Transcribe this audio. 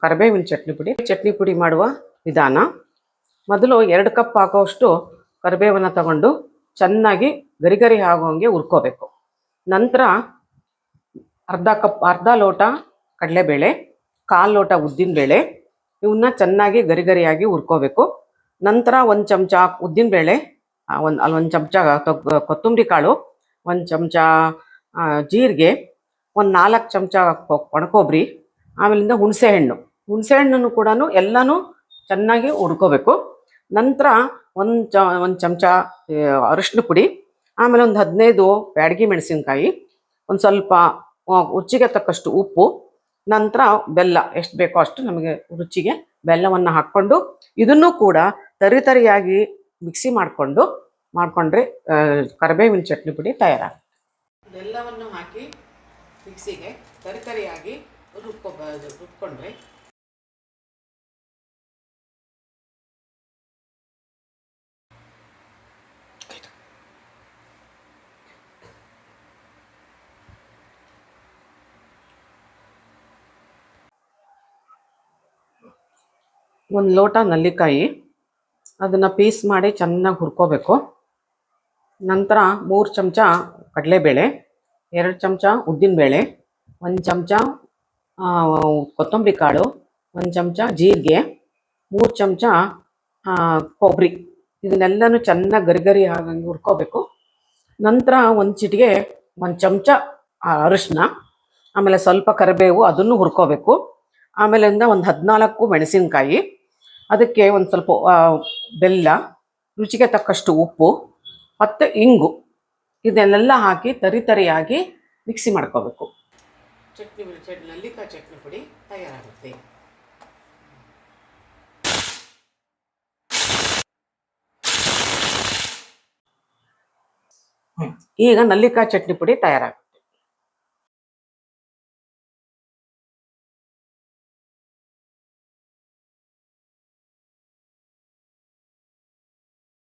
ಕರಿಬೇವಿನ ಚಟ್ನಿ ಪುಡಿ ಮಾಡುವ ವಿಧಾನ. ಮೊದಲು 2 ಕಪ್ ಹಾಕೋಷ್ಟು ಕರಿಬೇವನ್ನು ತಗೊಂಡು ಚೆನ್ನಾಗಿ ಗರಿ ಆಗೋಂಗೆ ಹುರ್ಕೋಬೇಕು. ನಂತರ ಅರ್ಧ ಲೋಟ ಕಡಲೆಬೇಳೆ, 1/4 ಲೋಟ ಉದ್ದಿನಬೇಳೆ, ಇವನ್ನ ಚೆನ್ನಾಗಿ ಗರಿಯಾಗಿ ಹುರ್ಕೋಬೇಕು. ನಂತರ 1 ಚಮಚ ಉದ್ದಿನಬೇಳೆ, ಒಂದು ಚಮಚ ಕೊತ್ತಂಬರಿ ಕಾಳು, 1 ಚಮಚ ಜೀರಿಗೆ, 4 ಚಮಚ ಒಣಕೊಬ್ಬರಿ, ಆಮೇಲಿಂದ ಹುಣಸೆಹಣ್ಣನ್ನು ಕೂಡ ಎಲ್ಲನೂ ಚೆನ್ನಾಗಿ ಹುರ್ಕೋಬೇಕು. ನಂತರ ಒಂದು ಚಮಚ ಅರಿಶಿನ ಪುಡಿ, ಆಮೇಲೆ ಒಂದು 15 ಬ್ಯಾಡಗಿ ಮೆಣಸಿನ್ಕಾಯಿ, ಒಂದು ಸ್ವಲ್ಪ ರುಚಿಗೆ ತಕ್ಕಷ್ಟು ಉಪ್ಪು, ನಂತರ ಬೆಲ್ಲ ಎಷ್ಟು ಬೇಕೋ ಅಷ್ಟು ನಮಗೆ ರುಚಿಗೆ ಬೆಲ್ಲವನ್ನು ಹಾಕ್ಕೊಂಡು ಇದನ್ನು ಕೂಡ ತರಿಯಾಗಿ ಮಿಕ್ಸಿ ಮಾಡಿಕೊಂಡ್ರೆ ಕರಿಬೇವಿನ ಚಟ್ನಿ ಪುಡಿ ತಯಾರಾಗುತ್ತೆ. ಬೆಲ್ಲವನ್ನು ಹಾಕಿ ಮಿಕ್ಸಿಗೆ ತರಿಯಾಗಿ ರುಬ್ಕೊಂಡ್ರೆ ಒಂದು ಲೋಟ ನಲ್ಲಿಕಾಯಿ, ಅದನ್ನು ಪೀಸ್ ಮಾಡಿ ಚೆನ್ನಾಗಿ ಹುರ್ಕೋಬೇಕು. ನಂತರ 3 ಚಮಚ ಕಡಲೆಬೇಳೆ, 2 ಚಮಚ ಉದ್ದಿನಬೇಳೆ, 1 ಚಮಚ ಕೊತ್ತಂಬರಿ ಕಾಳು, 1 ಚಮಚ ಜೀರಿಗೆ, 3 ಚಮಚ ಕೊಬ್ಬರಿ, ಇದನ್ನೆಲ್ಲನೂ ಚೆನ್ನಾಗಿ ಗರಿ ಆಗಂಗೆ ಹುರ್ಕೋಬೇಕು. ನಂತರ ಒಂದು ಚಿಟಿಗೆ 1 ಚಮಚ ಅರಿಶಿನ, ಆಮೇಲೆ ಸ್ವಲ್ಪ ಕರಿಬೇವು, ಅದನ್ನು ಹುರ್ಕೋಬೇಕು. ಆಮೇಲಿಂದ ಒಂದು 14 ಮೆಣಸಿನ್ಕಾಯಿ, ಅದಕ್ಕೆ ಒಂದು ಸ್ವಲ್ಪ ಬೆಲ್ಲ, ರುಚಿಗೆ ತಕ್ಕಷ್ಟು ಉಪ್ಪು ಮತ್ತು ಇಂಗು, ಇದನ್ನೆಲ್ಲ ಹಾಕಿ ತರಿಯಾಗಿ ಮಿಕ್ಸಿ ಮಾಡ್ಕೋಬೇಕು. ನಲ್ಲಿಕಾಯಿ ಚಟ್ನಿ ಪುಡಿ ತಯಾರಾಗುತ್ತೆ. ಈಗ ನಲ್ಲಿಕಾಯಿ ಚಟ್ನಿ ಪುಡಿ ತಯಾರಾಗುತ್ತೆ.